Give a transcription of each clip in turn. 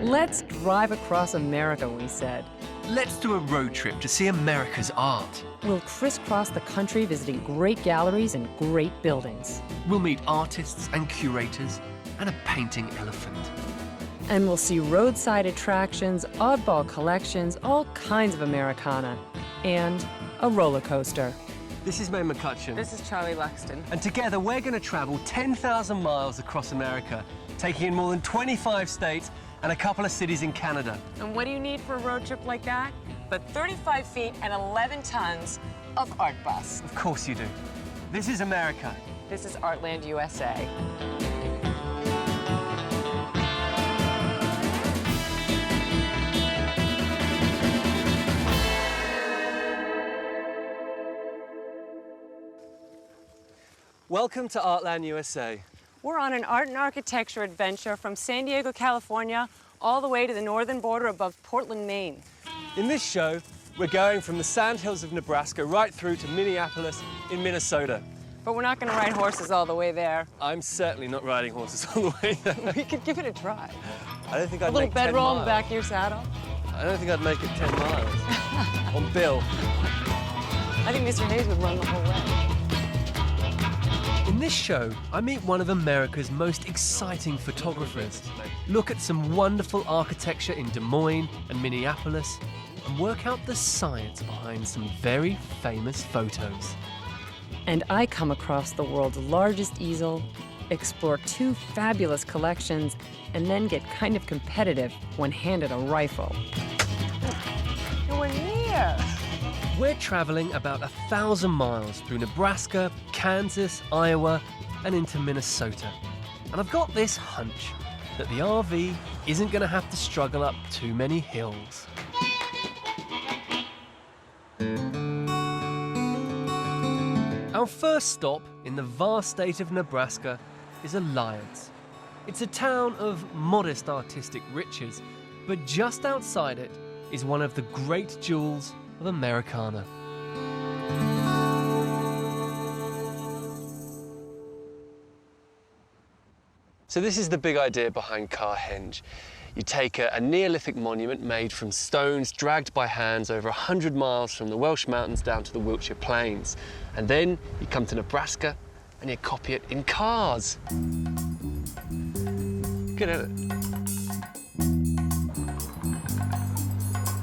Let's drive across America, we said. Let's do a road trip to see America's art. We'll crisscross the country visiting great galleries and great buildings. We'll meet artists and curators and a painting elephant. And we'll see roadside attractions, oddball collections, all kinds of Americana, and a roller coaster. This is Mame McCutchin. This is Charlie Luxton. And together we're going to travel 10,000 miles across America, taking in more than 25 states and a couple of cities in Canada. And what do you need for a road trip like that? But 35 feet and 11 tons of art bus. Of course you do. This is America. This is ARTLAND, USA. Welcome to ARTLAND, USA. We're on an art and architecture adventure from San Diego, California, all the way to the northern border above Portland, Maine. In this show, we're going from the sandhills of Nebraska right through to Minneapolis in Minnesota. But we're not going to ride horses all the way there. I'm certainly not riding horses all the way there. We could give it a try. I don't think I'd A little make 10 bedroll in miles. the back of your saddle. I don't think I'd make it 10 miles. On Bill. I think Mr. Hayes would run the whole way. In this show, I meet one of America's most exciting photographers, look at some wonderful architecture in Des Moines and Minneapolis, and work out the science behind some very famous photos. And I come across the world's largest easel, explore 2 fabulous collections, and then get kind of competitive when handed a rifle. We're near. We're traveling about 1,000 miles through Nebraska, Kansas, Iowa, and into Minnesota. And I've got this hunch that the RV isn't going to have to struggle up too many hills. Our first stop in the vast state of Nebraska is Alliance. It's a town of modest artistic riches, but just outside it is one of the great jewels of Americana. So this is the big idea behind Carhenge. You take a Neolithic monument made from stones dragged by hands over 100 miles from the Welsh Mountains down to the Wiltshire Plains. And then you come to Nebraska and you copy it in cars. Good at it.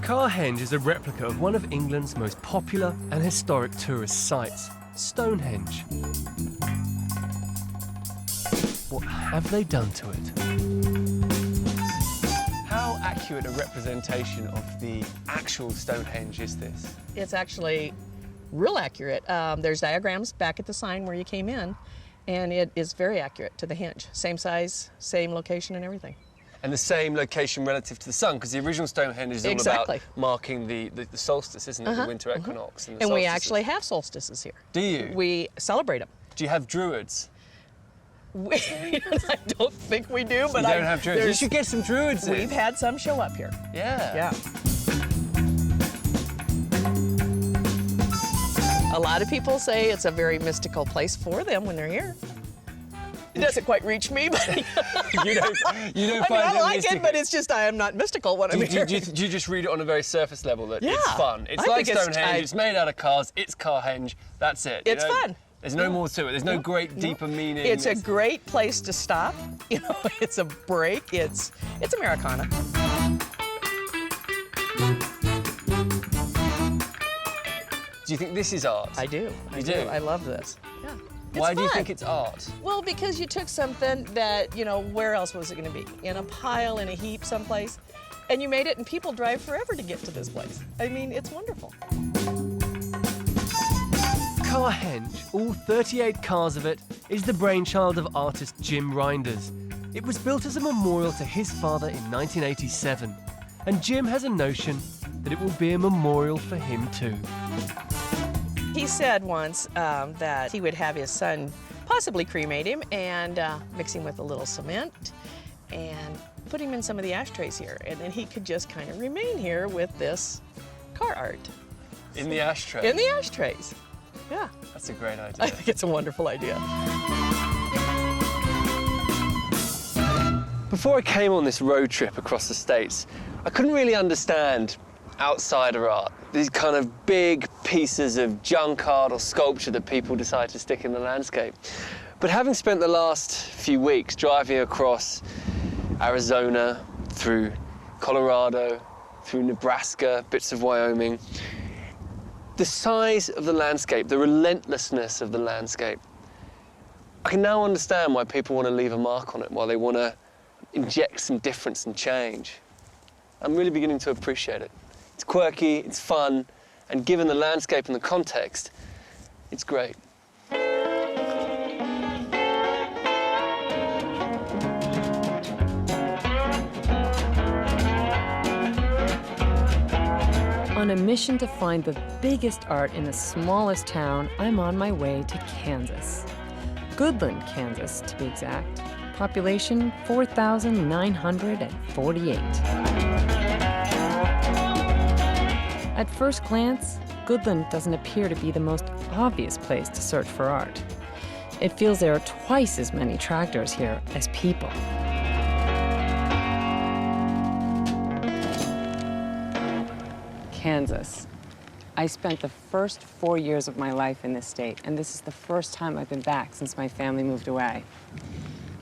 Carhenge is a replica of one of England's most popular and historic tourist sites, Stonehenge. What have they done to it? How accurate a representation of the actual Stonehenge is this? It's actually real accurate. There's diagrams back at the sign where you came in, and it is very accurate to the henge. Same size, same location and everything. And the same location relative to the sun, because the original Stonehenge is all Exactly. about marking the solstice, isn't it? The winter equinox. And we actually have solstices here. Do you? We celebrate them. Do you have druids? I don't think we do, but you don't have druids. You should get some druids in. We've had some show up here. Yeah. Yeah. A lot of people say it's a very mystical place for them when they're here. It doesn't quite reach me, but you don't I mean, find I it like mystical. it, but it's just I am not mystical when I'm here. Do you just read it on a very surface level that Yeah. it's fun? It's I like think Stonehenge, it's made out of cars, it's Carhenge, that's it. It's fun. There's no more to it. There's no great, deeper meaning. It's a great place to stop. You know, it's a break. It's Americana. Do you think this is art? I do. You do? I love this. Yeah. Why do you fun. think it's art? Well, because you took something that, you know, where else was it going to be? In a pile, in a heap someplace, and you made it, and people drive forever to get to this place. I mean, it's wonderful. Carhenge, all 38 cars of it, is the brainchild of artist Jim Reinders. It was built as a memorial to his father in 1987, and Jim has a notion that it will be a memorial for him too. He said once that he would have his son possibly cremate him and mix him with a little cement and put him in some of the ashtrays here, and then he could just kind of remain here with this car art. In the ashtray? In the ashtrays. Yeah. That's a great idea. I think it's a wonderful idea. Before I came on this road trip across the States, I couldn't really understand outsider art. These kind of big pieces of junk art or sculpture that people decide to stick in the landscape. But having spent the last few weeks driving across Arizona, through Colorado, through Nebraska, bits of Wyoming, the size of the landscape, the relentlessness of the landscape, I can now understand why people want to leave a mark on it, why they want to inject some difference and change. I'm really beginning to appreciate it. It's quirky, it's fun, and given the landscape and the context, it's great. On a mission to find the biggest art in the smallest town, I'm on my way to Kansas. Goodland, Kansas, to be exact. Population 4,948. At first glance, Goodland doesn't appear to be the most obvious place to search for art. It feels there are twice as many tractors here as people. Kansas. I spent the first 4 years of my life in this state, and this is the first time I've been back since my family moved away.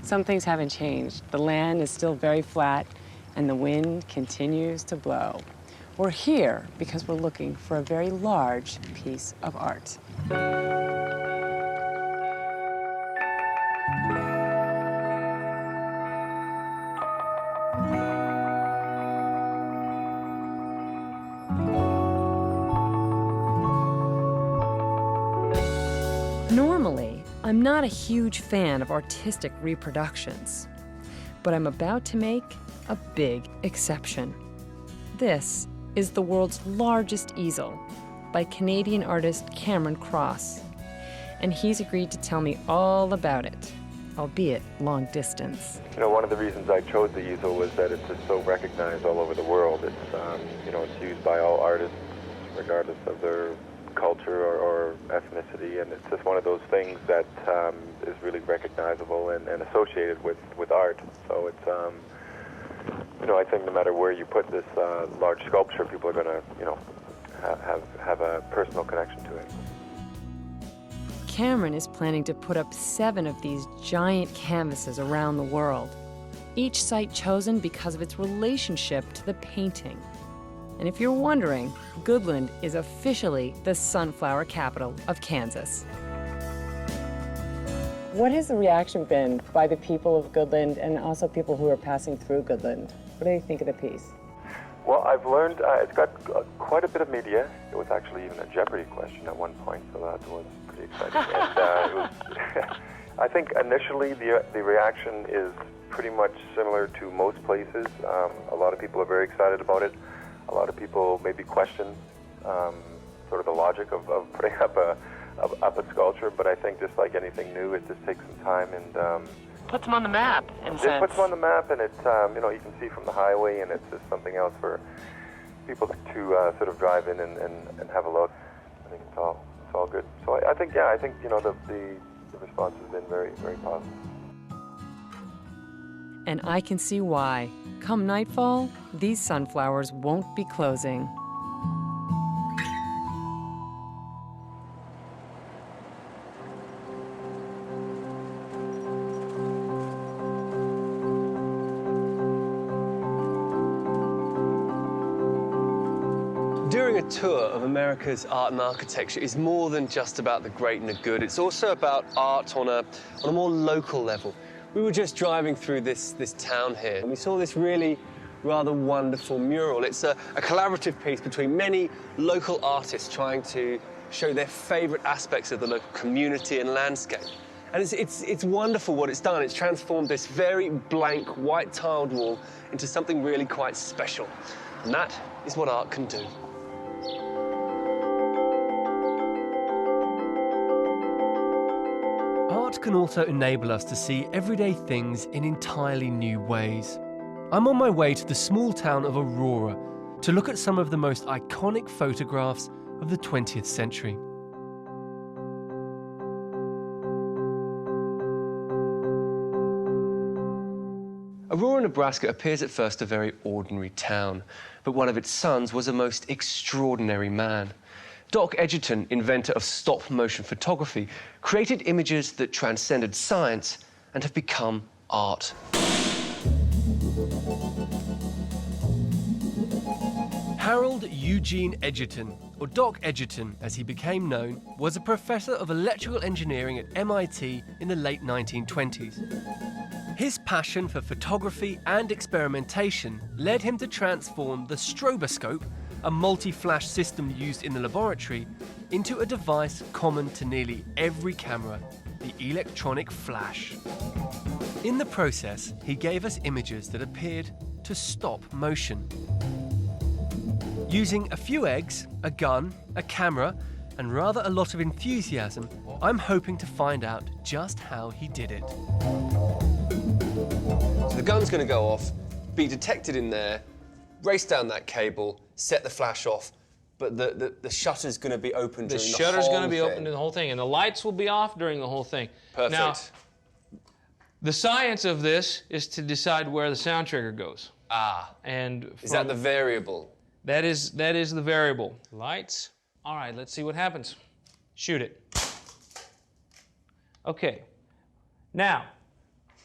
Some things haven't changed. The land is still very flat, and the wind continues to blow. We're here because we're looking for a very large piece of art. Normally, I'm not a huge fan of artistic reproductions, but I'm about to make a big exception. This is the world's largest easel by Canadian artist Cameron Cross, and he's agreed to tell me all about it, albeit long distance. You know, one of the reasons I chose the easel was that it's just so recognized all over the world. It's, you know, it's used by all artists, regardless of their culture or ethnicity, and it's just one of those things that is really recognizable and associated with art. So it's, you know, I think no matter where you put this large sculpture, people are going to, you know, have a personal connection to it. Cameron is planning to put up 7 of these giant canvases around the world, each site chosen because of its relationship to the painting. And if you're wondering, Goodland is officially the sunflower capital of Kansas. What has the reaction been by the people of Goodland and also people who are passing through Goodland? What do they think of the piece? Well, I've learned it's got quite a bit of media. It was actually even a Jeopardy question at one point, so that was pretty exciting. And it was, I think initially the reaction is pretty much similar to most places. A lot of people are very excited about it. A lot of people maybe question sort of the logic of putting up a sculpture, but I think just like anything new, it just takes some time and Puts them on the map, in a sense. It puts them on the map, and it's you know, you can see from the highway, and it's just something else for people to sort of drive in and have a look. I think it's all good. So I think you know the response has been very, very positive. And I can see why. Come nightfall, these sunflowers won't be closing. Doing a tour of America's art and architecture is more than just about the great and the good. It's also about art on a more local level. We were just driving through this town here, and we saw this really rather wonderful mural. It's a collaborative piece between many local artists trying to show their favorite aspects of the local community and landscape. And it's wonderful what it's done. It's transformed this very blank, white tiled wall into something really quite special. And that is what art can do. Art can also enable us to see everyday things in entirely new ways. I'm on my way to the small town of Aurora to look at some of the most iconic photographs of the 20th century. Aurora, Nebraska appears at first a very ordinary town, but one of its sons was a most extraordinary man. Doc Edgerton, inventor of stop-motion photography, created images that transcended science and have become art. Harold Eugene Edgerton, or Doc Edgerton as he became known, was a professor of electrical engineering at MIT in the late 1920s. His passion for photography and experimentation led him to transform the stroboscope, a multi-flash system used in the laboratory, into a device common to nearly every camera, the electronic flash. In the process, he gave us images that appeared to stop motion. Using a few eggs, a gun, a camera, and rather a lot of enthusiasm, I'm hoping to find out just how he did it. So the gun's going to go off, be detected in there, race down that cable, set the flash off, but the shutter's going to be open during the whole thing. The shutter's going to be open during the whole thing, and the lights will be off during the whole thing. Perfect. Now, the science of this is to decide where the sound trigger goes. And is that the variable? That is the variable. Lights. All right, let's see what happens. Shoot it. Okay. Now.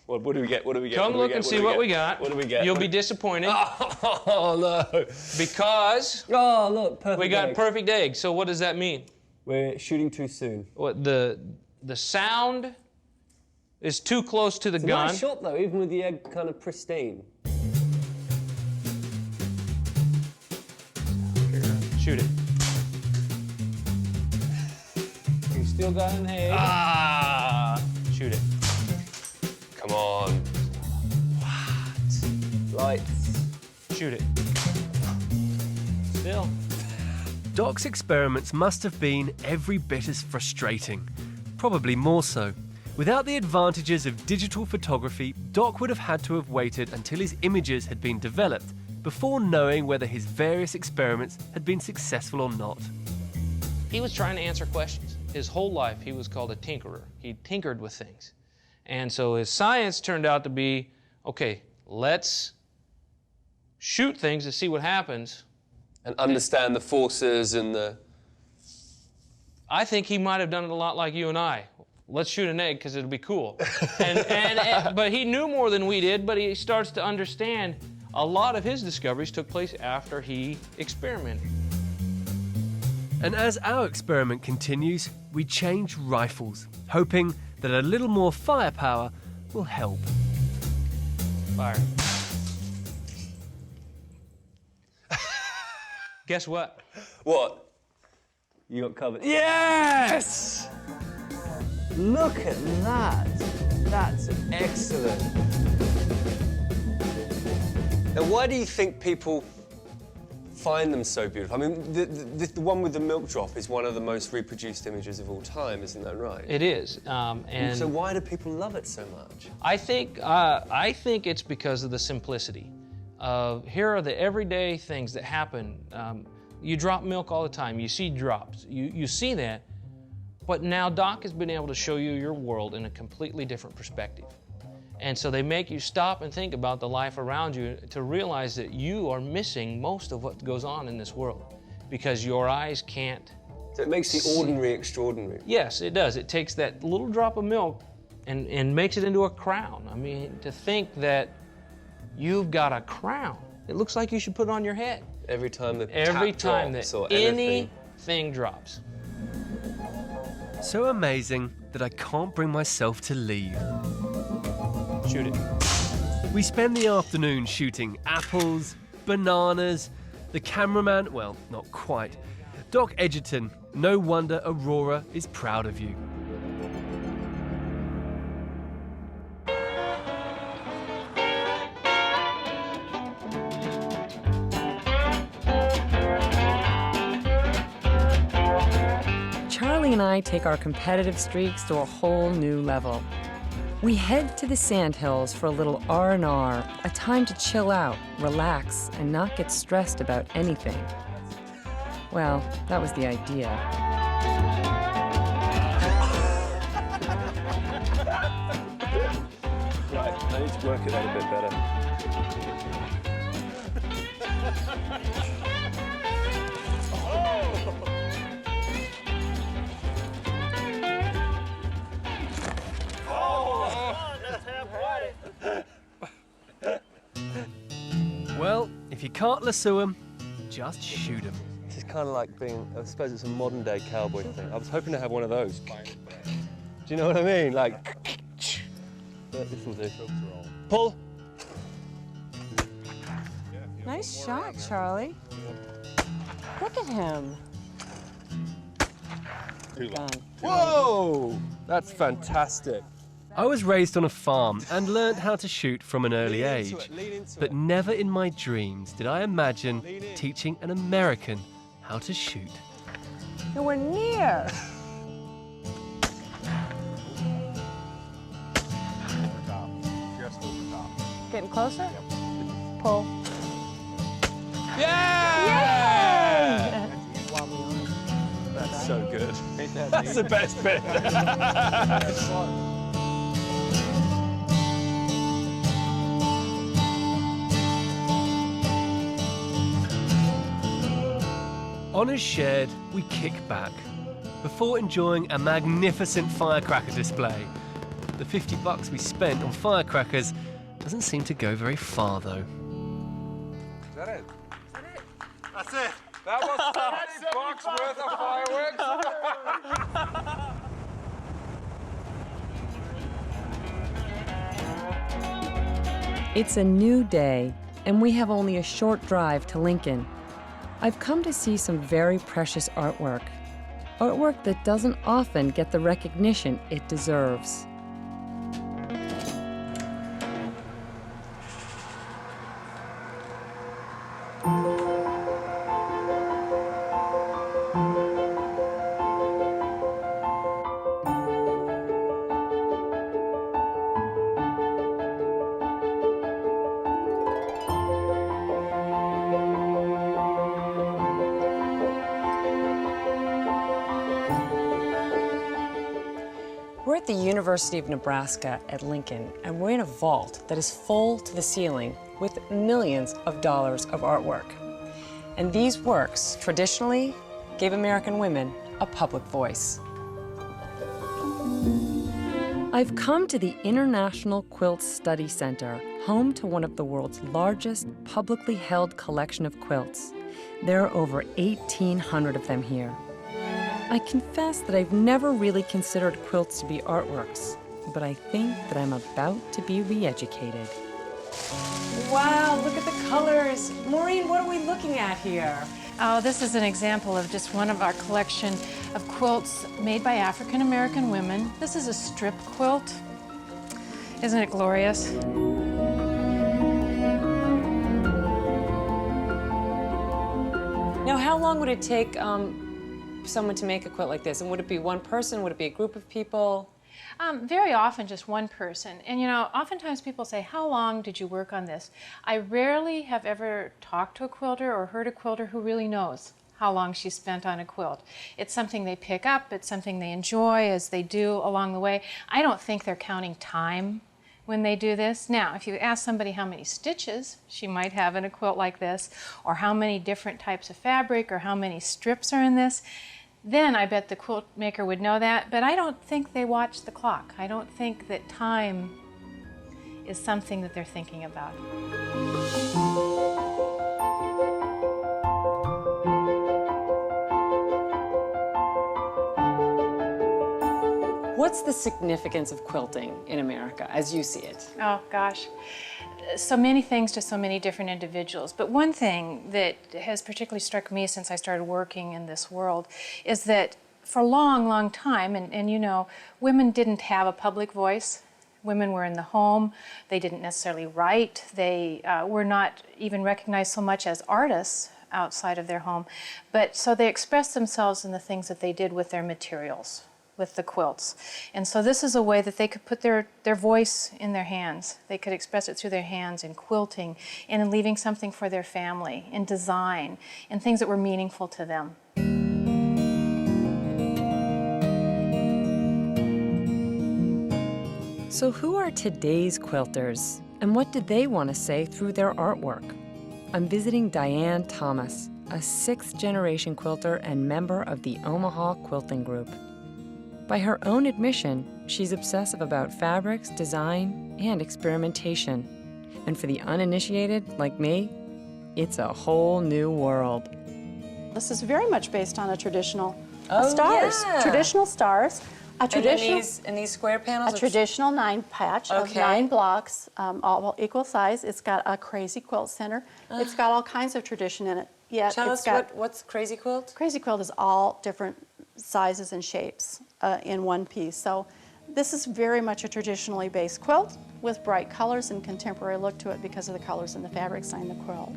What do we get? What do we get? Come look and see what we got. What do we get? You'll be disappointed. Oh, no. Because Oh, look, perfect we got egg. perfect egg. So what does that mean? We're shooting too soon. What the sound is too close to the It's a gun. nice shot, though, even with the egg kind of pristine. Shoot it. You still got an egg. Shoot it. Come on. What? Lights. Shoot it. Still. Doc's experiments must have been every bit as frustrating, probably more so. Without the advantages of digital photography, Doc would have had to have waited until his images had been developed before knowing whether his various experiments had been successful or not. He was trying to answer questions. His whole life, he was called a tinkerer. He tinkered with things. And so his science turned out to be, okay, let's shoot things to see what happens. And understand the forces and the... I think he might have done it a lot like you and I. Let's shoot an egg because it'll be cool. But he knew more than we did, but he starts to understand a lot of his discoveries took place after he experimented. And as our experiment continues, we change rifles, hoping that a little more firepower will help. Fire. Guess what? What? You got covered. Yes! Look at that. That's excellent. Now, why do you think people find them so beautiful? I mean, the one with the milk drop is one of the most reproduced images of all time, isn't that right? It is. And so why do people love it so much? I think it's because of the simplicity. Here are the everyday things that happen. You drop milk all the time. You see drops. You see that. But now Doc has been able to show you your world in a completely different perspective. And so they make you stop and think about the life around you to realize that you are missing most of what goes on in this world because your eyes can't. So it makes the ordinary extraordinary. Yes, it does. It takes that little drop of milk and makes it into a crown. I mean, to think that you've got a crown. It looks like you should put it on your head. Every time the Every tap time drops that or anything. anything drops. So amazing that I can't bring myself to leave. Shoot it. We spend the afternoon shooting apples, bananas, the cameraman, well, not quite. Doc Edgerton, no wonder Aurora is proud of you. Charlie and I take our competitive streaks to a whole new level. We head to the sandhills for a little R&R, a time to chill out, relax, and not get stressed about anything. Well, that was the idea. I need to work it out a bit better. Well, if you can't lasso him, just shoot him. This is kind of like being, I suppose it's a modern day cowboy thing. I was hoping to have one of those. Do you know what I mean? Like, but this will do. Pull. Nice shot, Charlie. Look at him. Done. Whoa! That's fantastic. I was raised on a farm and learned how to shoot from an early age. But never in my dreams did I imagine teaching an American how to shoot. Nowhere near. Getting closer? Pull. Yeah! That's so good. That's the best bit. Honours shared, we kick back before enjoying a magnificent firecracker display. The $50 we spent on firecrackers doesn't seem to go very far, though. Is that it? That's it. That was $70 worth of fireworks. It's a new day, and we have only a short drive to Lincoln. I've come to see some very precious artwork. Artwork that doesn't often get the recognition it deserves. We're at the University of Nebraska at Lincoln, and we're in a vault that is full to the ceiling with millions of dollars of artwork. And these works, traditionally, gave American women a public voice. I've come to the International Quilt Study Center, home to one of the world's largest publicly held collection of quilts. There are over 1,800 of them here. I confess that I've never really considered quilts to be artworks, but I think that I'm about to be re-educated. Wow, look at the colors. Maureen, what are we looking at here? Oh, this is an example of just one of our collection of quilts made by African American women. This is a strip quilt. Isn't it glorious? Now, how long would it take someone to make a quilt like this? And would it be one person? Would it be a group of people? Very often just one person. And you know, oftentimes people say, how long did you work on this? I rarely have ever talked to a quilter or heard a quilter who really knows how long she spent on a quilt. It's something they pick up, it's something they enjoy as they do along the way. I don't think they're counting time when they do this. Now, if you ask somebody how many stitches she might have in a quilt like this, or how many different types of fabric, or how many strips are in this, then I bet the quilt maker would know that, but I don't think they watch the clock. I don't think that time is something that they're thinking about. What's the significance of quilting in America as you see it? Oh, gosh. So many things to so many different individuals. But one thing that has particularly struck me since I started working in this world is that for a long, long time, and you know, women didn't have a public voice. Women were in the home. They didn't necessarily write. They were not even recognized so much as artists outside of their home. But so they expressed themselves in the things that they did with their materials, with the quilts. And so this is a way that they could put their voice in their hands. They could express it through their hands in quilting and in leaving something for their family, in design, and things that were meaningful to them. So who are today's quilters, and what do they want to say through their artwork? I'm visiting Diane Thomas, a 6th-generation quilter and member of the Omaha Quilting Group. By her own admission, she's obsessive about fabrics, design, and experimentation. And for the uninitiated, like me, it's a whole new world. This is very much based on a traditional Oh, stars. yeah. Traditional stars. A traditional, And these square panels? a traditional 9 patch of Okay. 9 blocks, all equal size. It's got a crazy quilt center. It's got all kinds of tradition in it. Yet Tell it's us got what's Crazy Quilt? Crazy quilt is all different sizes and shapes in one piece. So this is very much a traditionally based quilt with bright colors and contemporary look to it because of the colors and the fabrics on the quilt.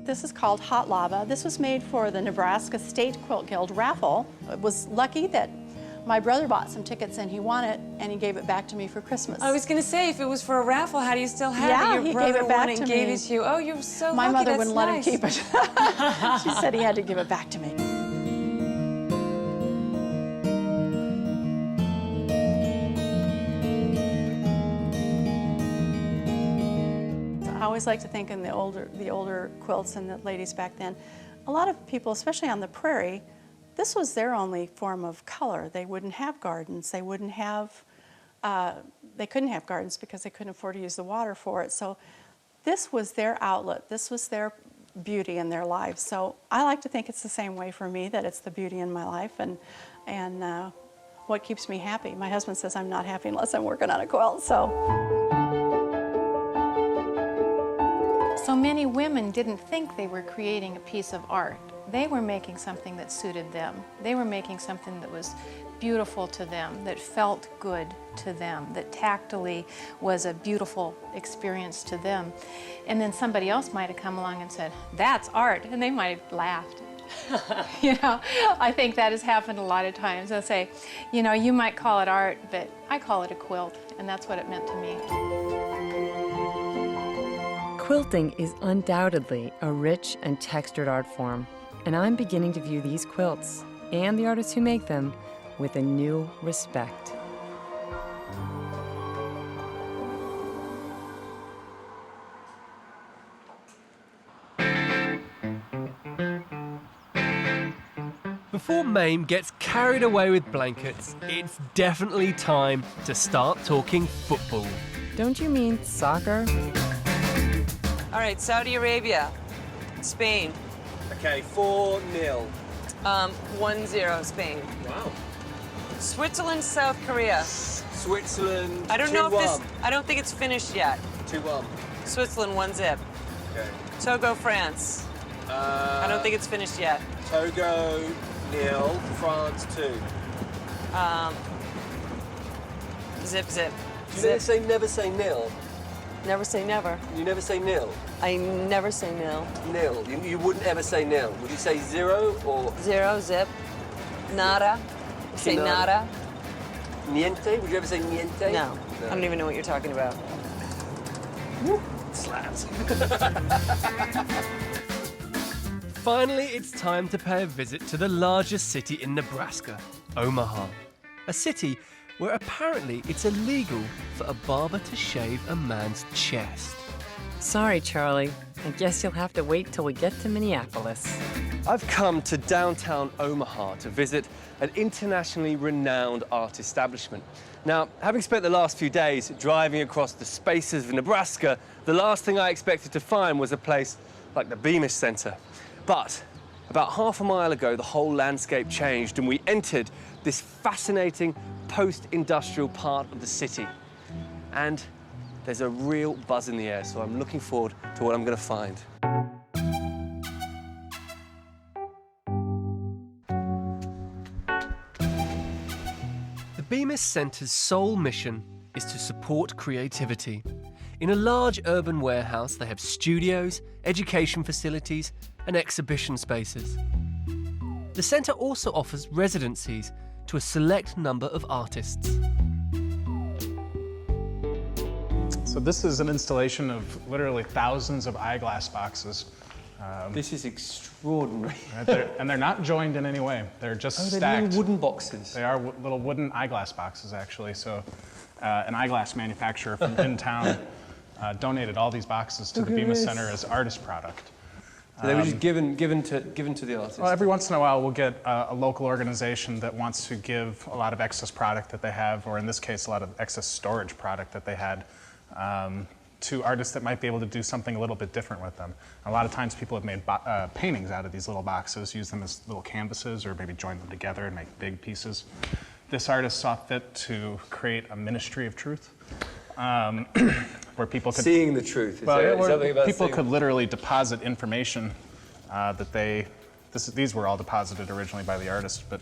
This is called Hot Lava. This was made for the Nebraska State Quilt Guild raffle. It was lucky that my brother bought some tickets and he won it, and he gave it back to me for Christmas. I was going to say, if it was for a raffle, how do you still have Yeah, it? Your he brother gave it back won it and to gave me. it to you. Oh, you're so My lucky. mother That's wouldn't nice. let him keep it. She said he had to give it back to me. I always like to think in the older quilts and the ladies back then, a lot of people, especially on the prairie, this was their only form of color. They wouldn't have gardens. They wouldn't have, they couldn't have gardens because they couldn't afford to use the water for it. So this was their outlet. This was their beauty in their lives. So I like to think it's the same way for me, that it's the beauty in my life and what keeps me happy. My husband says I'm not happy unless I'm working on a quilt, So many women didn't think they were creating a piece of art. They were making something that suited them. They were making something that was beautiful to them, that felt good to them, that tactily was a beautiful experience to them. And then somebody else might have come along and said, "That's art," and they might have laughed. You know, I think that has happened a lot of times. They'll say, you know, you might call it art, but I call it a quilt, and that's what it meant to me. Quilting is undoubtedly a rich and textured art form, and I'm beginning to view these quilts and the artists who make them with a new respect. Before Mame gets carried away with blankets, it's definitely time to start talking football. Don't you mean soccer? All right, Saudi Arabia, Spain. Okay, 4-0. 1-0 Spain. Wow. Switzerland, South Korea. Switzerland, I don't know 2-1. if this, I don't think it's finished yet. 2-1. Switzerland, 1-0. Okay. Togo, France. I don't think it's finished yet. Togo, 0. France, 2. Zip, zip. Do you never say nil? Never say never. You never say nil? I never say nil. Nil. You wouldn't ever say nil. Would you say 0 or 0, zip. Nada. Say nada. niente? Would you ever say niente? No. I don't even know what you're talking about. Slaps. Finally, it's time to pay a visit to the largest city in Nebraska, Omaha. A city where apparently it's illegal for a barber to shave a man's chest. Sorry, Charlie. I guess you'll have to wait till we get to Minneapolis. I've come to downtown Omaha to visit an internationally renowned art establishment. Now, having spent the last few days driving across the spaces of Nebraska, the last thing I expected to find was a place like the Beamish Center. But about half a mile ago, the whole landscape changed and we entered this fascinating post-industrial part of the city. And there's a real buzz in the air, so I'm looking forward to what I'm going to find. The Beamish Center's sole mission is to support creativity. In a large urban warehouse, they have studios, education facilities, and exhibition spaces. The center also offers residencies to a select number of artists. So this is an installation of literally thousands of eyeglass boxes. This is extraordinary. And they're not joined in any way. They're just stacked. They're little wooden boxes. They are little wooden eyeglass boxes, actually. So an eyeglass manufacturer from in town donated all these boxes to the Bemis Center as artist product. So they were just given to the artist? Well, every once in a while we'll get a local organization that wants to give a lot of excess product that they have, or in this case, a lot of excess storage product that they had, to artists that might be able to do something a little bit different with them. A lot of times people have made paintings out of these little boxes, use them as little canvases, or maybe join them together and make big pieces. This artist saw fit to create a ministry of truth, where people could... Seeing the truth, is there something about people could literally deposit information that these were all deposited originally by the artist, but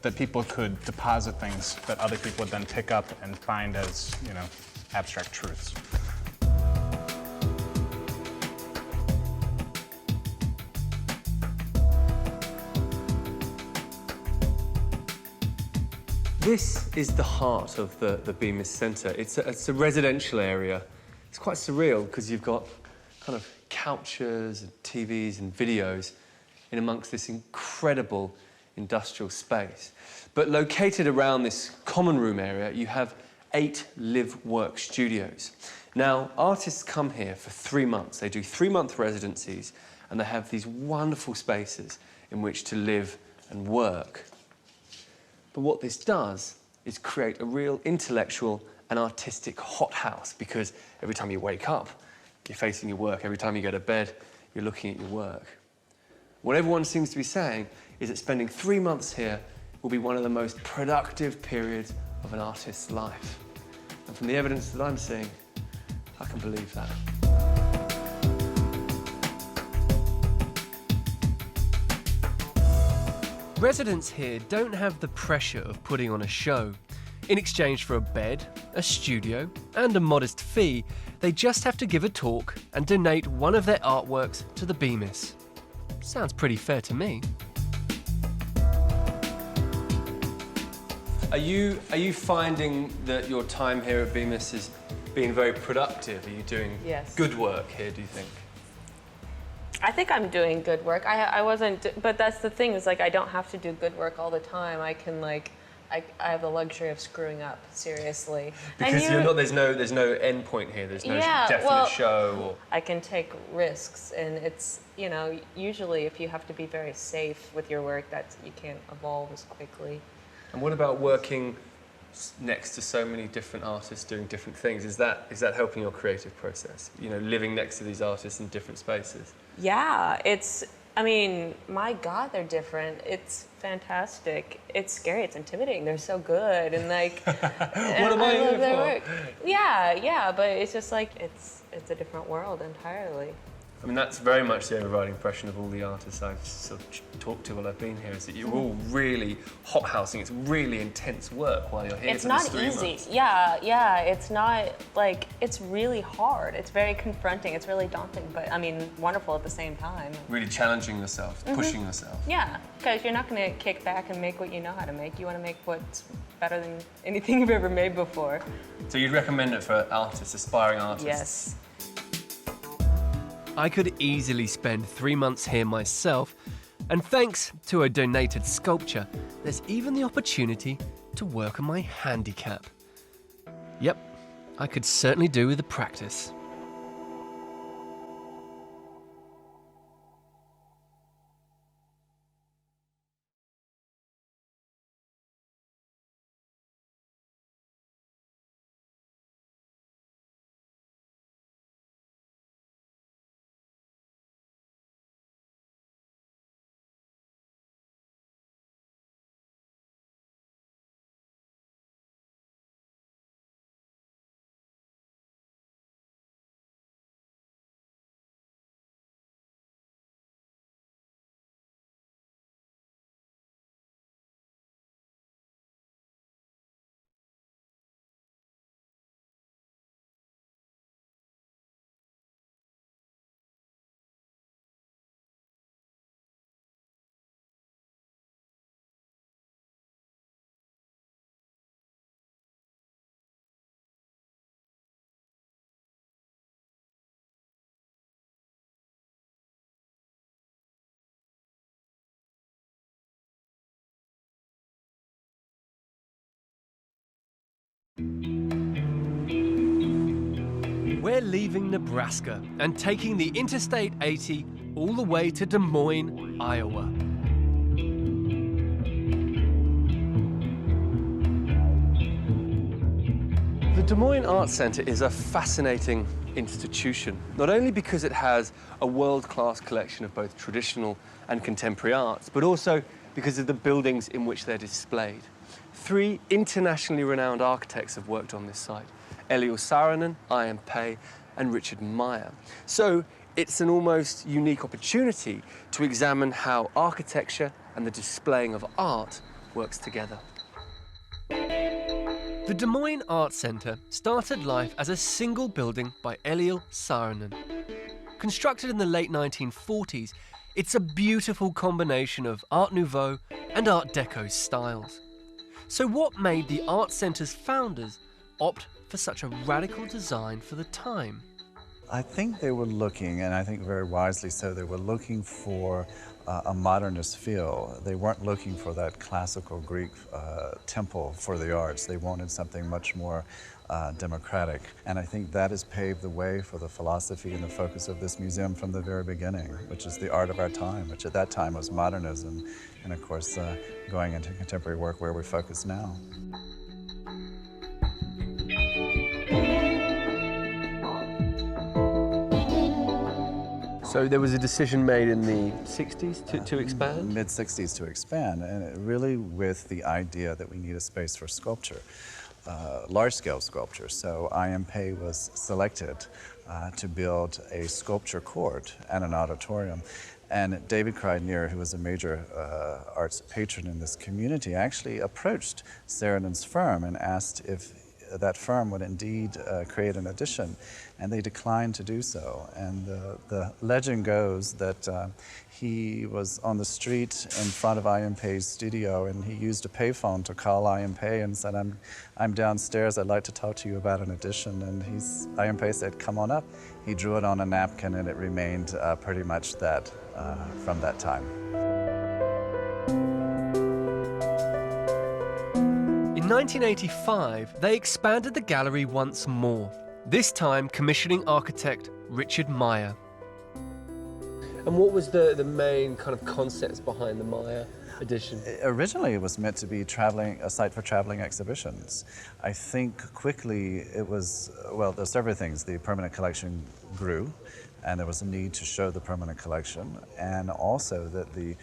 that people could deposit things that other people would then pick up and find as, abstract truths. This is the heart of the Bemis Center. It's a residential area. It's quite surreal because you've got kind of couches and TVs and videos in amongst this incredible industrial space. But located around this common room area, you have 8 live-work studios. Now, artists come here for 3 months. They do 3-month residencies, and they have these wonderful spaces in which to live and work. But what this does is create a real intellectual and artistic hothouse, because every time you wake up, you're facing your work. Every time you go to bed, you're looking at your work. What everyone seems to be saying is that spending 3 months here will be one of the most productive periods of an artist's life. And from the evidence that I'm seeing, I can believe that. Residents here don't have the pressure of putting on a show. In exchange for a bed, a studio, and a modest fee, they just have to give a talk and donate one of their artworks to the Bemis. Sounds pretty fair to me. Are you finding that your time here at Bemis is being very productive? Are you doing good work here, do you think? I think I'm doing good work. I wasn't, but that's the thing, is like I don't have to do good work all the time. I can I have the luxury of screwing up, seriously. Because there's no end point here. There's no definite show. Or... I can take risks, and it's, usually if you have to be very safe with your work, you can't evolve as quickly. And what about working next to so many different artists doing different things? Is that helping your creative process? Living next to these artists in different spaces? Yeah, my God, they're different. It's fantastic. It's scary. It's intimidating. They're so good, and what am I here for? Work. Yeah, but it's just it's a different world entirely. I mean, that's very much the overriding impression of all the artists I've sort of talked to while I've been here, is that you're all really hothousing. It's really intense work while you're here. It's not easy. Yeah. It's not it's really hard. It's very confronting. It's really daunting, but wonderful at the same time. Really challenging yourself, pushing yourself. Yeah, because you're not going to kick back and make what you know how to make. You want to make what's better than anything you've ever made before. So you'd recommend it for artists, aspiring artists? Yes. I could easily spend 3 months here myself, and thanks to a donated sculpture, there's even the opportunity to work on my handicap. Yep, I could certainly do with the practice. we're leaving Nebraska and taking the Interstate 80 all the way to Des Moines, Iowa. The Des Moines Art Center is a fascinating institution, not only because it has a world-class collection of both traditional and contemporary arts, but also because of the buildings in which they're displayed. 3 internationally renowned architects have worked on this site: Eliel Saarinen, I.M. Pei, and Richard Meyer. So it's an almost unique opportunity to examine how architecture and the displaying of art works together. The Des Moines Art Center started life as a single building by Eliel Saarinen. Constructed in the late 1940s, it's a beautiful combination of Art Nouveau and Art Deco styles. So what made the Art Center's founders opt for such a radical design for the time? I think they were looking, and I think very wisely so, they were looking for a modernist feel. They weren't looking for that classical Greek temple for the arts. They wanted something much more democratic. And I think that has paved the way for the philosophy and the focus of this museum from the very beginning, which is the art of our time, which at that time was modernism, and of course going into contemporary work where we focus now. So there was a decision made in the 60s to expand? Mid-60s to expand, and it really with the idea that we need a space for sculpture, large-scale sculpture. So I.M. Pei was selected to build a sculpture court and an auditorium. And David Kreidner, who was a major arts patron in this community, actually approached Saarinen's firm and asked if that firm would indeed create an addition, and they declined to do so. And the legend goes that he was on the street in front of I.M. Pei's studio, and he used a payphone to call I.M. Pei and said, I'm downstairs, I'd like to talk to you about an addition. And I.M. Pei said, come on up. He drew it on a napkin, and it remained pretty much that from that time. In 1985, they expanded the gallery once more, this time commissioning architect Richard Meyer. And what was the main kind of concepts behind the Meyer addition? Originally, it was meant to be a site for traveling exhibitions. I think quickly it was, well, there's several things. The permanent collection grew, and there was a need to show the permanent collection, and also that the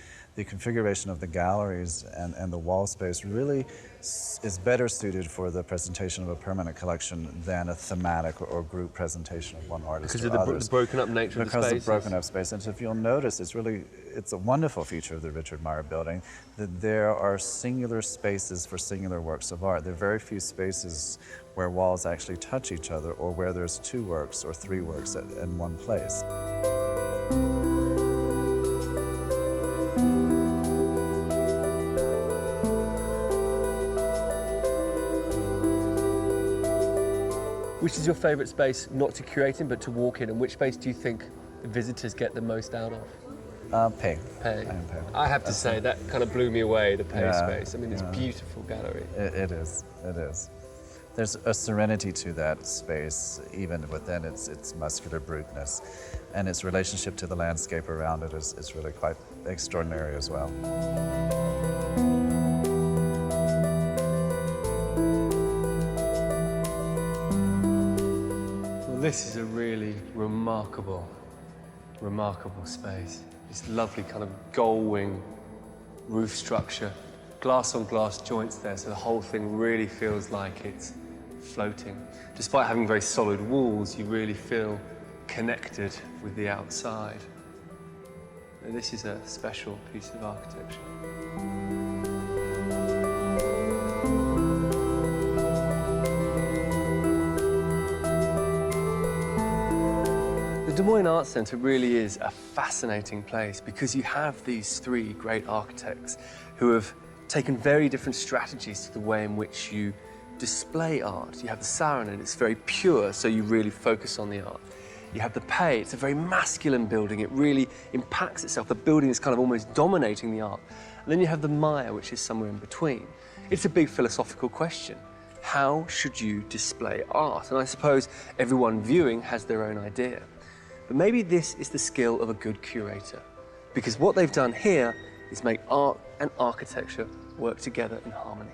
configuration of the galleries and the wall space really is better suited for the presentation of a permanent collection than a thematic or group presentation of one artist because or of others. The broken up nature of the spaces. Because of the broken up space. And so if you'll notice, it's a wonderful feature of the Richard Meyer building that there are singular spaces for singular works of art. There are very few spaces where walls actually touch each other or where there's 2 works or 3 works in one place. Which is your favourite space, not to curate in, but to walk in? And which space do you think the visitors get the most out of? Pei. Pei. I have to say, that kind of blew me away, the Pei space. I mean, it's a beautiful gallery. It is. There's a serenity to that space, even within its muscular bruteness. And its relationship to the landscape around it is really quite extraordinary as well. This is a really remarkable space. This lovely kind of gull-wing roof structure, glass on glass joints there, so the whole thing really feels like it's floating. Despite having very solid walls, you really feel connected with the outside. And this is a special piece of architecture. The Des Moines Art Center really is a fascinating place because you have these 3 great architects who have taken very different strategies to the way in which you display art. You have the Saarinen, it's very pure, so you really focus on the art. You have the Pei, it's a very masculine building, it really impacts itself. The building is kind of almost dominating the art. And then you have the Meyer, which is somewhere in between. It's a big philosophical question. how should you display art? And I suppose everyone viewing has their own idea. But maybe this is the skill of a good curator, because what they've done here is make art and architecture work together in harmony.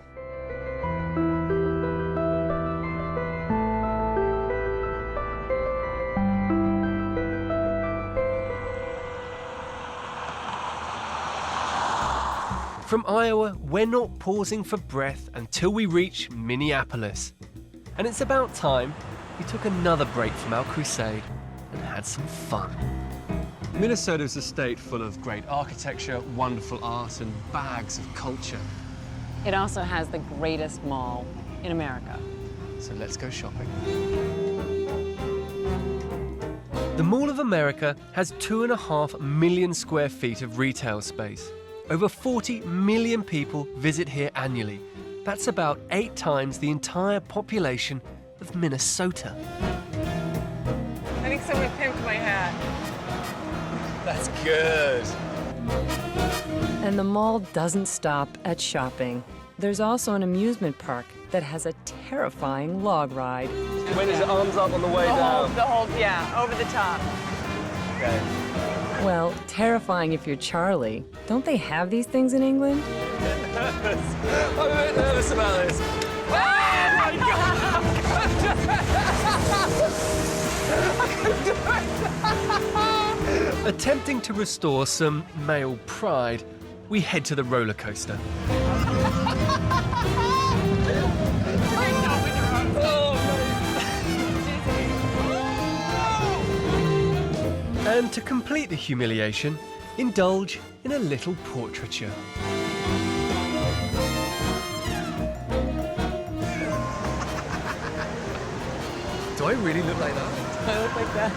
From Iowa, we're not pausing for breath until we reach Minneapolis. And it's about time we took another break from our crusade and had some fun. Minnesota is a state full of great architecture, wonderful art, and bags of culture. It also has the greatest mall in America. So let's go shopping. The Mall of America has 2.5 million square feet of retail space. Over 40 million people visit here annually. That's about 8 times the entire population of Minnesota. I think someone pimped my hat. That's good. And the mall doesn't stop at shopping. There's also an amusement park that has a terrifying log ride. When his arms up on the way down. Yeah, over the top. Okay. Well, terrifying if you're Charlie. Don't they have these things in England? I'm a bit nervous about this. Oh my God! Attempting to restore some male pride, we head to the roller coaster. And to complete the humiliation, indulge in a little portraiture. Do I really look like that? Do I look like that?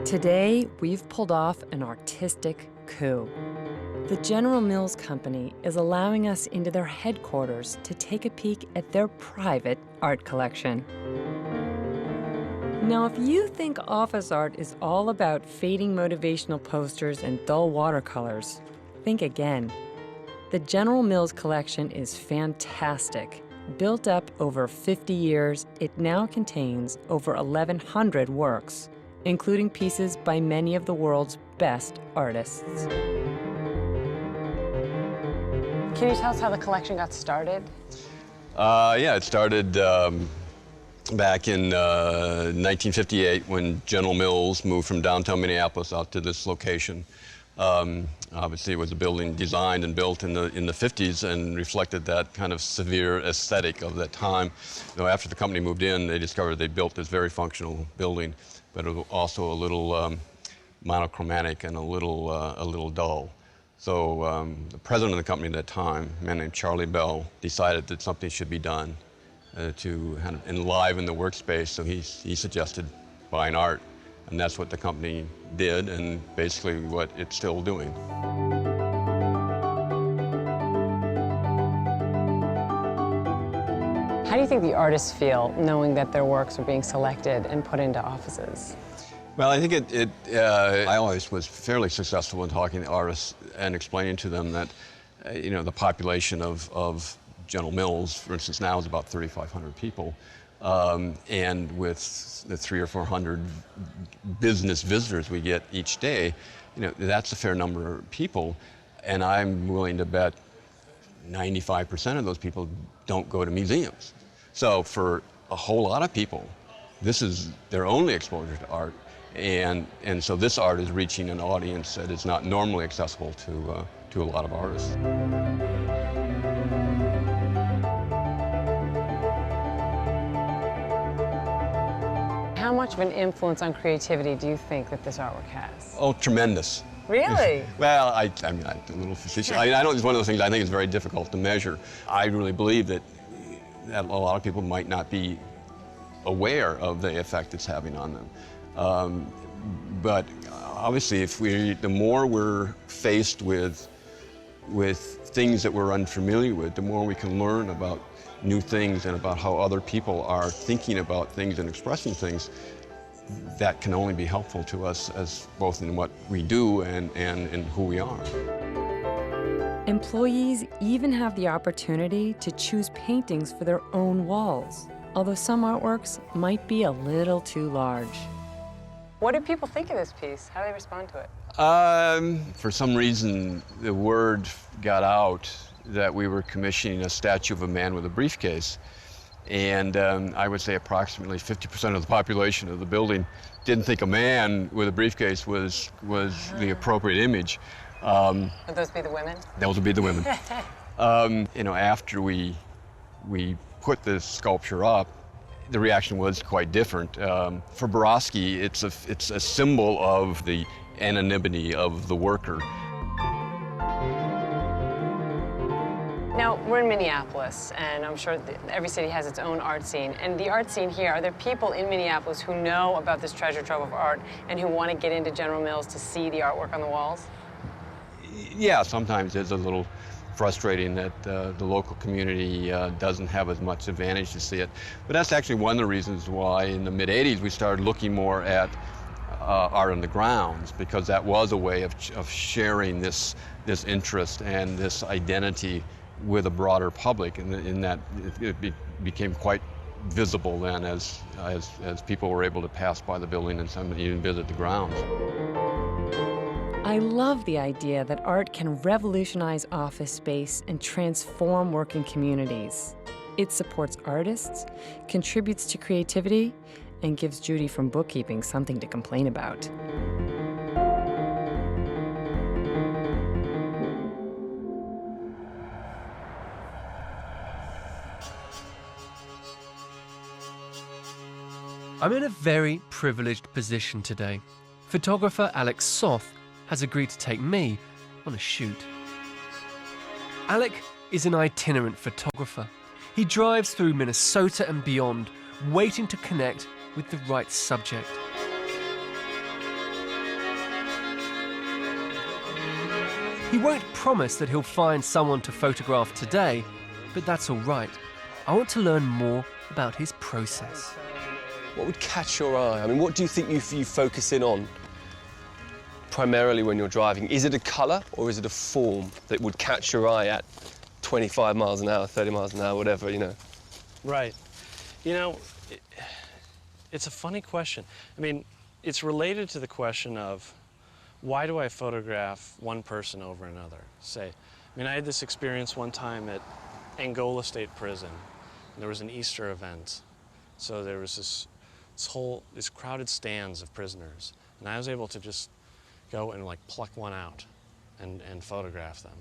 Today, we've pulled off an artistic coup. The General Mills Company is allowing us into their headquarters to take a peek at their private art collection. Now, if you think office art is all about fading motivational posters and dull watercolors, think again. The General Mills collection is fantastic. Built up over 50 years, it now contains over 1,100 works, including pieces by many of the world's best artists. Can you tell us how the collection got started? Yeah, it started back in 1958 when General Mills moved from downtown Minneapolis out to this location. Obviously, it was a building designed and built in the 50s and reflected that kind of severe aesthetic of that time. You know, after the company moved in, they discovered they built this very functional building, but it was also a little monochromatic and a little dull. So the president of the company at that time, a man named Charlie Bell, decided that something should be done to kind of enliven the workspace. So he suggested buying art, and that's what the company did, and basically what it's still doing. How do you think the artists feel knowing that their works are being selected and put into offices? Well, I think I always was fairly successful in talking to artists and explaining to them that, you know, the population of General Mills, for instance, now is about 3,500 people. And with the 300 or 400 business visitors we get each day, you know, that's a fair number of people. And I'm willing to bet 95% of those people don't go to museums. So for a whole lot of people, this is their only exposure to art. And so this art is reaching an audience that is not normally accessible to a lot of artists. How much of an influence on creativity do you think that this artwork has? Oh, tremendous. Really? Well, I mean, I'm a little facetious. I know it's one of those things I think is very difficult to measure. I really believe that a lot of people might not be aware of the effect it's having on them. But obviously, the more we're faced with things that we're unfamiliar with, the more we can learn about new things and about how other people are thinking about things and expressing things, that can only be helpful to us as both in what we do and in who we are. Employees even have the opportunity to choose paintings for their own walls, although some artworks might be a little too large. What do people think of this piece? How do they respond to it? For some reason, the word got out that we were commissioning a statue of a man with a briefcase. And I would say approximately 50% of the population of the building didn't think a man with a briefcase was the appropriate image. Would those be the women? Those would be the women. You know, after we put this sculpture up, the reaction was quite different. For Borowski, it's a symbol of the anonymity of the worker. Now, we're in Minneapolis, and I'm sure every city has its own art scene. And the art scene here, are there people in Minneapolis who know about this treasure trove of art and who want to get into General Mills to see the artwork on the walls? Yeah, sometimes it's a little frustrating that the local community doesn't have as much advantage to see it. But that's actually one of the reasons why in the mid-'80s we started looking more at art on the grounds, because that was a way of sharing this interest and this identity with a broader public, and in that it became quite visible then as people were able to pass by the building and some even visit the grounds. I love the idea that art can revolutionize office space and transform working communities. It supports artists, contributes to creativity, and gives Judy from bookkeeping something to complain about. I'm in a very privileged position today. Photographer Alex Soth has agreed to take me on a shoot. Alec is an itinerant photographer. He drives through Minnesota and beyond, waiting to connect with the right subject. He won't promise that he'll find someone to photograph today, but that's all right. I want to learn more about his process. What would catch your eye? I mean, what do you think you focus in on primarily when you're driving? Is it a colour or is it a form that would catch your eye at 25 miles an hour, 30 miles an hour, whatever, you know? Right. You know, it's a funny question. I mean, it's related to the question of why do I photograph one person over another? Say, I mean, I had this experience one time at Angola State Prison. And there was an Easter event. So there was these crowded stands of prisoners. And I was able to just go and like pluck one out and photograph them.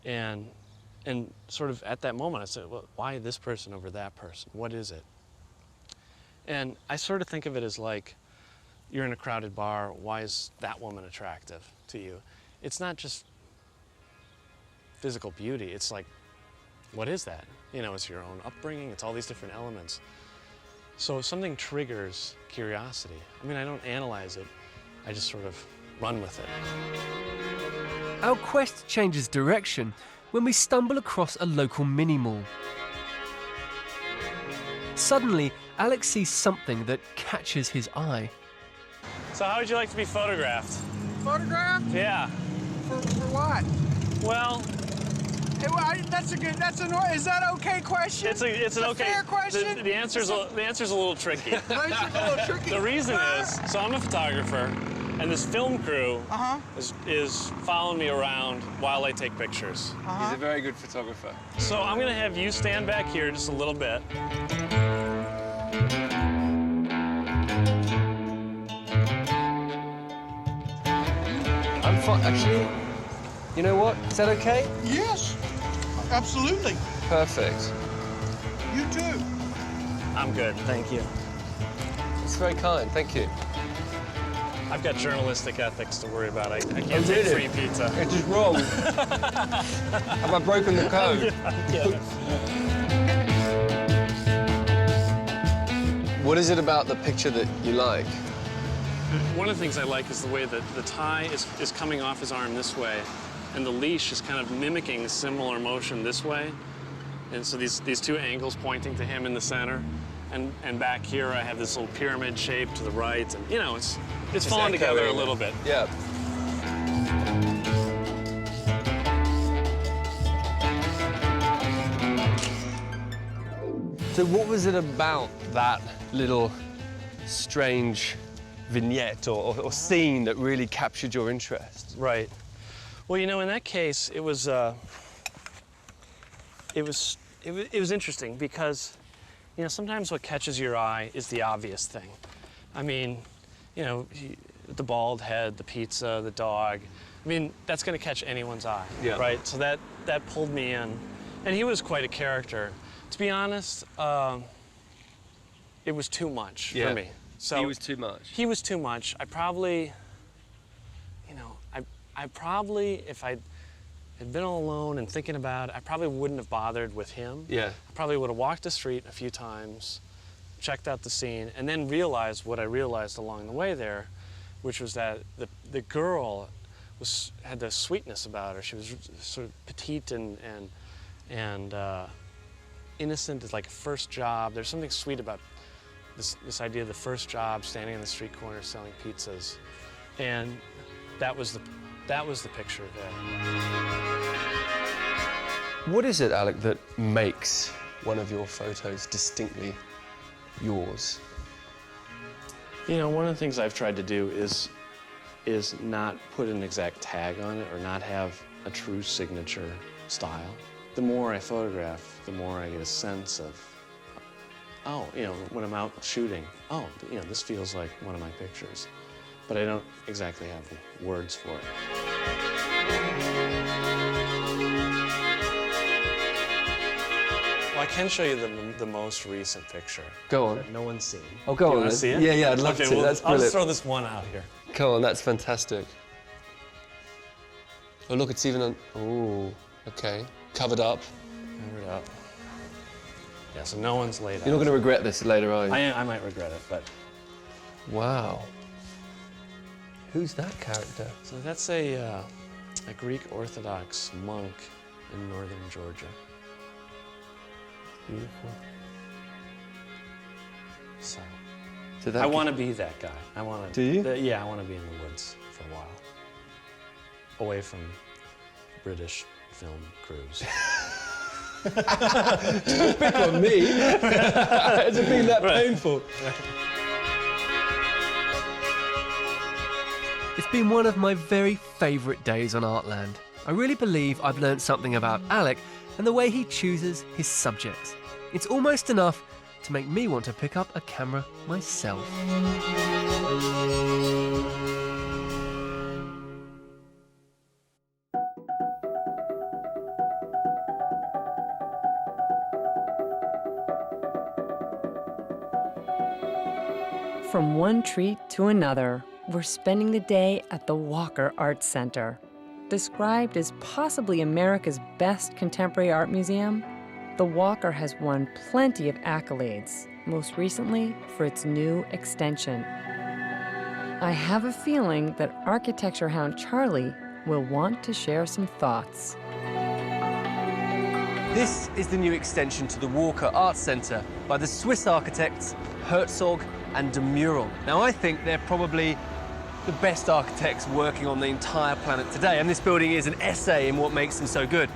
And sort of at that moment I said, well, why this person over that person? What is it? And I sort of think of it as like, you're in a crowded bar, why is that woman attractive to you? It's not just physical beauty, it's like, what is that? You know, it's your own upbringing, it's all these different elements. So if something triggers curiosity, I mean, I don't analyze it, I just sort of run with it. Our quest changes direction when we stumble across a local mini-mall. Suddenly, Alex sees something that catches his eye. So how would you like to be photographed? Photographed? Yeah. For what? Well, that's is that okay question? It's an okay fair question. The answer's a little tricky. The answer's a little tricky. The reason is, so I'm a photographer, and this film crew is following me around while I take pictures. He's a very good photographer. So I'm gonna have you stand back here just a little bit. I'm fine, actually. You know what? Is that okay? Yes, absolutely. Perfect. You too. I'm good, thank you. It's very kind, thank you. I've got journalistic ethics to worry about. I can't take free pizza. It's just wrong. Have I broken the code? Yeah. What is it about the picture that you like? One of the things I like is the way that the tie is coming off his arm this way, and the leash is kind of mimicking a similar motion this way. And so these two angles pointing to him in the center. And back here I have this little pyramid shape to the right, and you know, it's falling echoing together a little bit. Yeah. So what was it about that little strange vignette or scene that really captured your interest? Right. Well, you know, in that case, it was interesting because, you know, sometimes what catches your eye is the obvious thing. I mean, you know, the bald head, the pizza, the dog. I mean, that's going to catch anyone's eye, right? So that pulled me in, and he was quite a character. To be honest, it was too much for me. So he was too much. He was too much. I probably, you know, I probably, if I had been alone and thinking about it, I probably wouldn't have bothered with him. Yeah. I probably would have walked the street a few times, checked out the scene, and then realized what I realized along the way there, which was that the girl had this sweetness about her. She was sort of petite and innocent. It's like a first job. There's something sweet about this idea of the first job, standing on the street corner selling pizzas, and that was the picture there. What is it, Alec, that makes one of your photos distinctly yours? You know, one of the things I've tried to do is not put an exact tag on it or not have a true signature style. The more I photograph, the more I get a sense of, oh, you know, when I'm out shooting, oh, you know, this feels like one of my pictures. But I don't exactly have the words for it. Well, I can show you the most recent picture. Go on. That no one's seen. Oh, go on. You want to see it? Yeah, I'd love to. Well, That's I'll brilliant. just throw this one out here. Come on, that's fantastic. Oh, look, it's even on. Oh, okay. Covered up. Covered up. Yeah, so no one's laid out. You're not going to regret this later, are you? I might regret it, but. Wow. Who's that character? So that's a Greek Orthodox monk in northern Georgia. Beautiful. So that I want to be that guy. I want to. Do you? Yeah, I want to be in the woods for a while, away from British film crews. Don't pick on me. It's been that painful. It's been one of my very favourite days on Artland. I really believe I've learned something about Alec and the way he chooses his subjects. It's almost enough to make me want to pick up a camera myself. From one treat to another, we're spending the day at the Walker Art Center. Described as possibly America's best contemporary art museum, the Walker has won plenty of accolades, most recently for its new extension. I have a feeling that architecture hound Charlie will want to share some thoughts. This is the new extension to the Walker Art Center by the Swiss architects Herzog and de Meuron. Now, I think they're probably the best architects working on the entire planet today, and this building is an essay in what makes them so good.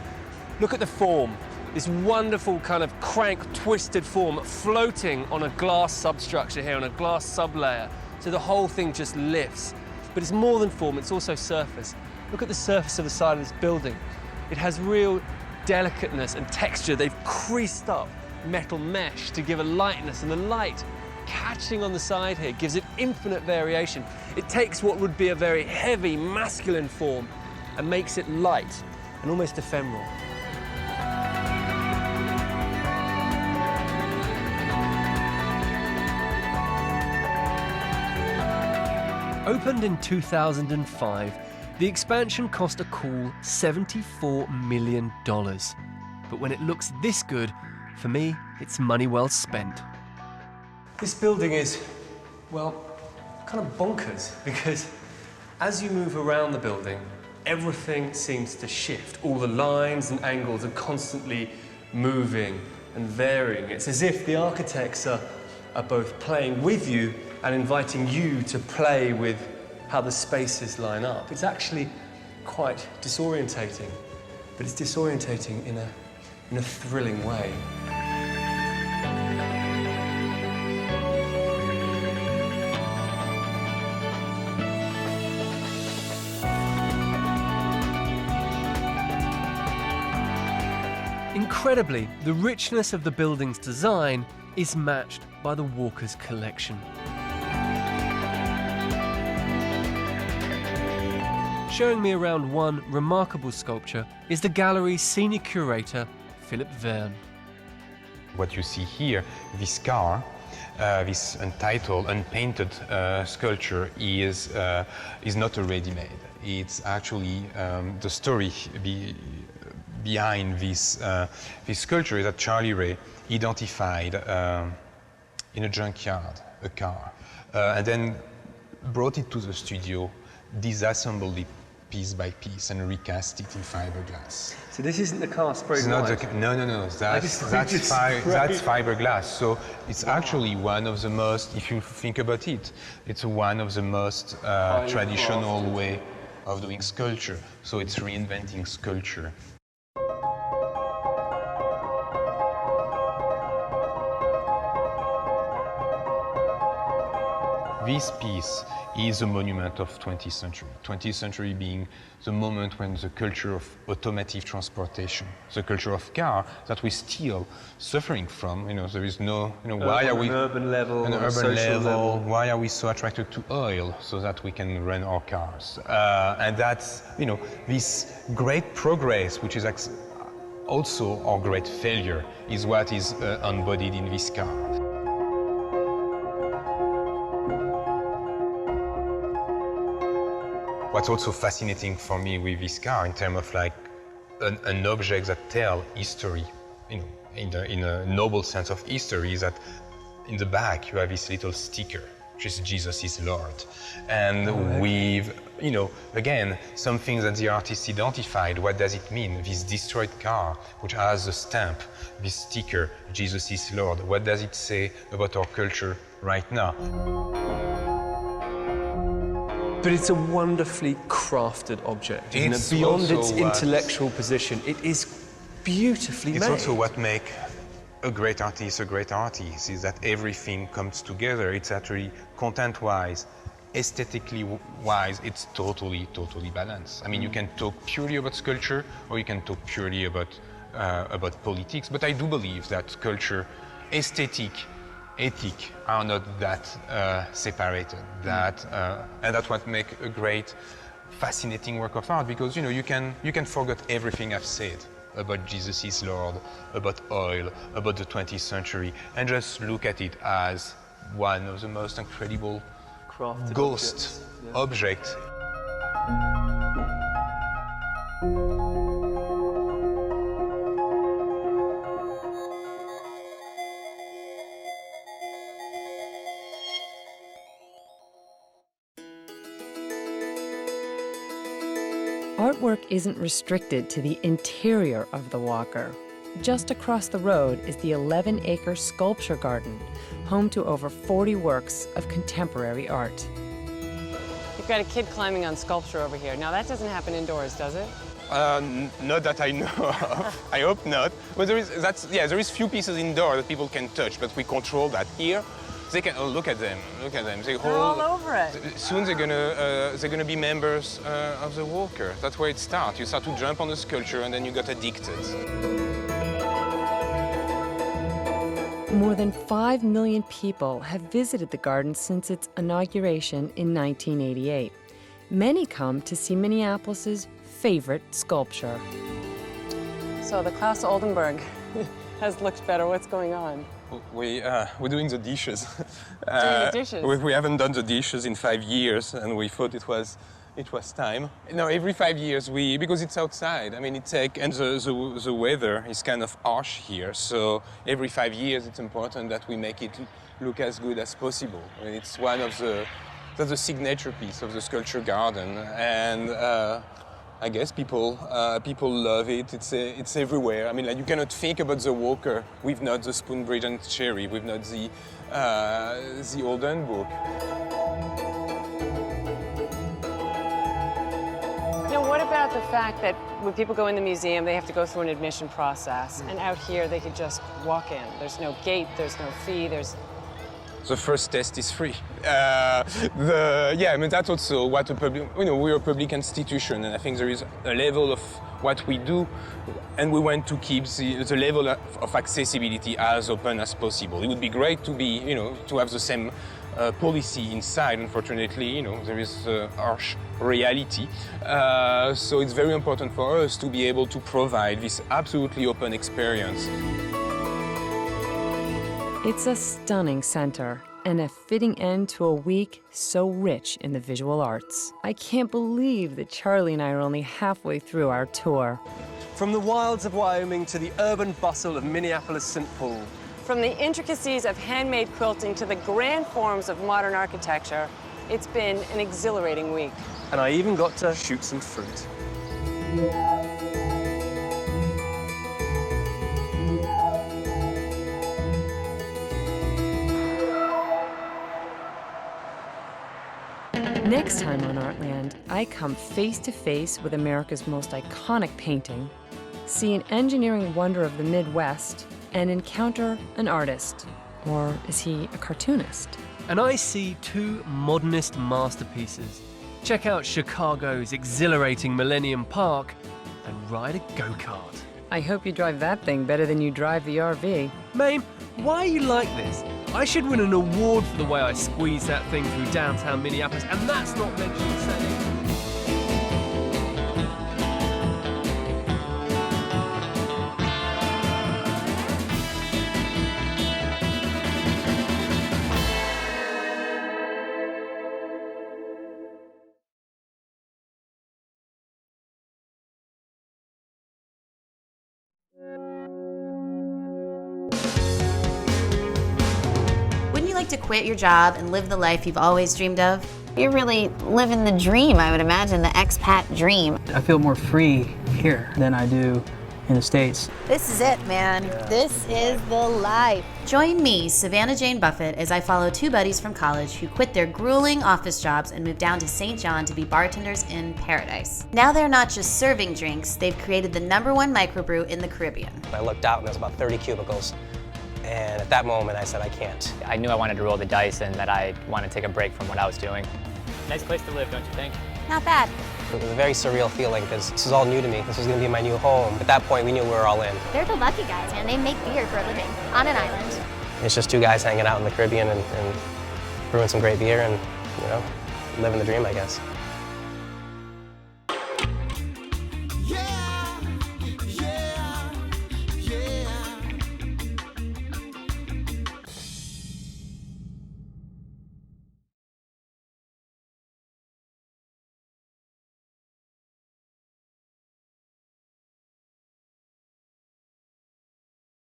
Look at the form, this wonderful kind of crank, twisted form floating on a glass substructure here, on a glass sublayer, so the whole thing just lifts. But it's more than form, it's also surface. Look at the surface of the side of this building. It has real delicateness and texture. They've creased up metal mesh to give a lightness, and the light catching on the side here gives it infinite variation. It takes what would be a very heavy, masculine form and makes it light and almost ephemeral. Opened in 2005, the expansion cost a cool $74 million. But when it looks this good, for me, it's money well spent. This building is, well, kind of bonkers, because as you move around the building, everything seems to shift. All the lines and angles are constantly moving and varying. It's as if the architects are are both playing with you and inviting you to play with how the spaces line up. It's actually quite disorientating, but it's disorientating in a thrilling way. Incredibly, the richness of the building's design is matched by the walker's collection. Showing me around one remarkable sculpture is the gallery's senior curator, Philip Verne. What you see here, this car, this untitled, unpainted sculpture is not a ready-made. It's actually the story behind this sculpture is that Charlie Ray identified in a junkyard a car and then brought it to the studio, disassembled it piece by piece and recast it in fiberglass. So this isn't the car sprayed white? No. That's fiberglass. So it's actually one of the most, if you think about it, it's one of the most traditional way of doing sculpture. So it's reinventing sculpture. This piece is a monument of 20th century. 20th century being the moment when the culture of automotive transportation, the culture of car that we're still suffering from. There is no, why are we on an urban level, on an on a urban social level? Why are we so attracted to oil so that we can run our cars? And that's, this great progress, which is also our great failure, is what is embodied in this car. What's also fascinating for me with this car, in terms of like an object that tells history, in a noble sense of history, is that in the back you have this little sticker, which is Jesus is Lord. And with, again, some things that the artist identified. What does it mean? This destroyed car, which has a stamp, this sticker, Jesus is Lord. What does it say about our culture right now? But it's a wonderfully crafted object, isn't It's it? Beyond also its intellectual position, it is beautifully made. It's also what makes a great artist, is that everything comes together. It's actually content-wise, aesthetically wise, it's totally balanced. I mean, you can talk purely about sculpture, or you can talk purely about politics, but I do believe that culture, aesthetic, ethic are not that separated. And that's what makes a great, fascinating work of art, because you can forget everything I've said about Jesus is Lord, about oil, about the 20th century, and just look at it as one of the most incredible crafted ghost objects. Artwork isn't restricted to the interior of the walker. Just across the road is the 11-acre sculpture garden, home to over 40 works of contemporary art. You've got a kid climbing on sculpture over here. Now that doesn't happen indoors, does it? Not that I know of. I hope not. But there is few pieces indoor that people can touch, but we control that here. They can look at them. They're all over it. Soon they're gonna be members of the walker. That's where it starts. You start to jump on the sculpture, and then you got addicted. More than 5 million people have visited the garden since its inauguration in 1988. Many come to see Minneapolis's favorite sculpture. So the Klaus Oldenburg has looked better. What's going on? We're doing the dishes. Doing the dishes? We haven't done the dishes in 5 years, and we thought it was time. No, every 5 years because it's outside. I mean, and the weather is kind of harsh here. So every 5 years, it's important that we make it look as good as possible. I mean, it's that's the signature piece of the sculpture garden, and I guess people love it. It's everywhere. I mean, like, you cannot think about the Walker with not the Spoon Bridge and Cherry, with not the Olden book. Now, what about the fact that when people go in the museum, they have to go through an admission process, and out here they could just walk in. There's no gate, there's no fee, The first test is free. I mean, that's also what a public, we're a public institution, and I think there is a level of what we do, and we want to keep the level of accessibility as open as possible. It would be great to be, to have the same policy inside. Unfortunately, there is a harsh reality. So it's very important for us to be able to provide this absolutely open experience. It's a stunning center and a fitting end to a week so rich in the visual arts. I can't believe that Charlie and I are only halfway through our tour. From the wilds of Wyoming to the urban bustle of Minneapolis-St. Paul. From the intricacies of handmade quilting to the grand forms of modern architecture, it's been an exhilarating week. And I even got to shoot some fruit. Next time on Artland, I come face to face with America's most iconic painting, see an engineering wonder of the Midwest, and encounter an artist. Or is he a cartoonist? And I see two modernist masterpieces. Check out Chicago's exhilarating Millennium Park and ride a go-kart. I hope you drive that thing better than you drive the RV. Mame, why are you like this? I should win an award for the way I squeezed that thing through downtown Minneapolis, and that's not mentioning saying. To quit your job and live the life you've always dreamed of? You're really living the dream, I would imagine, the expat dream. I feel more free here than I do in the States. This is it, man. Yeah. This is the life. Join me, Savannah Jane Buffett, as I follow two buddies from college who quit their grueling office jobs and moved down to St. John to be bartenders in paradise. Now they're not just serving drinks, they've created the #1 microbrew in the Caribbean. I looked out and there's about 30 cubicles. And at that moment, I said, I can't. I knew I wanted to roll the dice and that I wanted to take a break from what I was doing. Nice place to live, don't you think? Not bad. It was a very surreal feeling because this is all new to me. This was going to be my new home. At that point, we knew we were all in. They're the lucky guys, man. They make beer for a living on an island. It's just two guys hanging out in the Caribbean and brewing some great beer and, living the dream, I guess.